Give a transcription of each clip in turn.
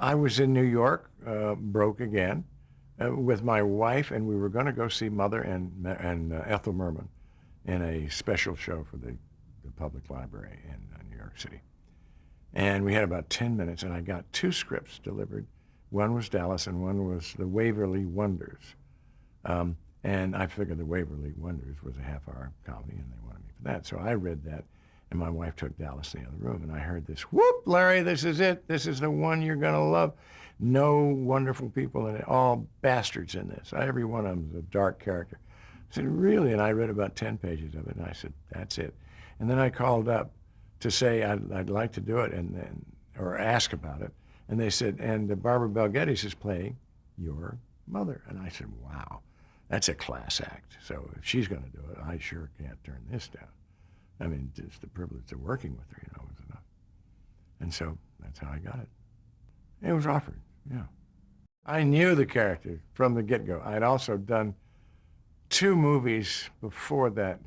I was in New York, broke again, with my wife, and we were going to go see Mother and Ethel Merman in a special show for the public library in New York City. And we had about 10 minutes, and I got two scripts delivered. One was Dallas, and one was The Waverly Wonders. And I figured The Waverly Wonders was a half-hour comedy, and they wanted me for that. So I read that, and my wife took Dallas in the other room, and I heard this, whoop, Larry, this is it. This is the one you're going to love. No wonderful people in it, all bastards in this. Every one of them is a dark character. I said, really? And I read about 10 pages of it, and I said, that's it. And then I called up to say I'd like to do it, or ask about it. And they said, and Barbara Bel Geddes is playing your mother. And I said, wow, that's a class act. So if she's going to do it, I sure can't turn this down. I mean, just the privilege of working with her, was enough. And so that's how I got it. It was offered, yeah. I knew the character from the get-go. I'd also done 2 movies before that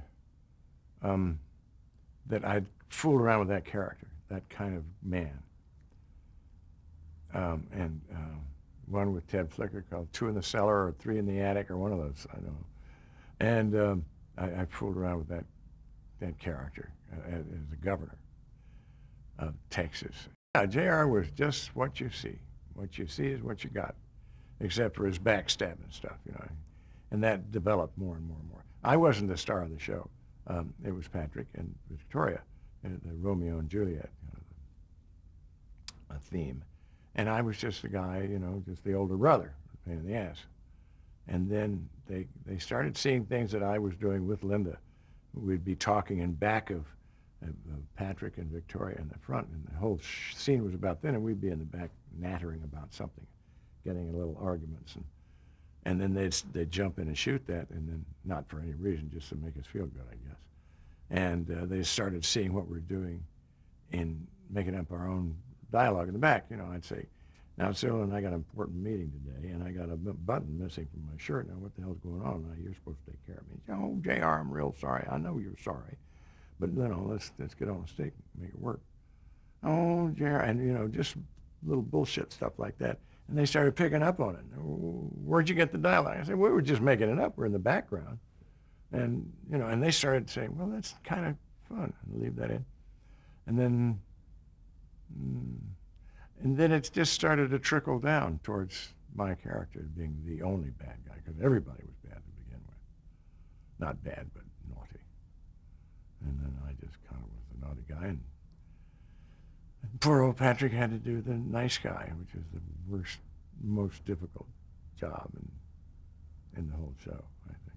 that I'd fooled around with that character, that kind of man. One with Ted Flicker called 2 in the Cellar or 3 in the Attic or one of those, I don't know. And I fooled around with that character as the governor of Texas. Yeah, JR was just what you see. What you see is what you got, except for his backstabbing stuff, And that developed more and more and more. I wasn't the star of the show. It was Patrick and Victoria, the Romeo and Juliet a theme. And I was just the guy, just the older brother, pain in the ass. And then they started seeing things that I was doing with Linda. We'd be talking in back of Patrick and Victoria in the front, and the whole scene was about them, and we'd be in the back nattering about something, getting in little arguments. And then they'd jump in and shoot that, and then not for any reason, just to make us feel good, I guess. And they started seeing what we're doing in making up our own dialogue in the back. I'd say, now, Cyril, and I got an important meeting today, and I got a button missing from my shirt. Now, what the hell's going on? Now, you're supposed to take care of me. Oh, JR, I'm real sorry. I know you're sorry. But, let's get on a stick and make it work. Oh, JR, and, just little bullshit stuff like that. And they started picking up on it. Where'd you get the dialogue? I said, we were just making it up. We're in the background. And, and they started saying, well, that's kind of fun. And leave that in. And then it just started to trickle down towards my character being the only bad guy, because everybody was bad to begin with. Not bad, but naughty. And then I just kind of was the naughty guy. And poor old Patrick had to do the nice guy, which is the worst, most difficult job in the whole show, I think.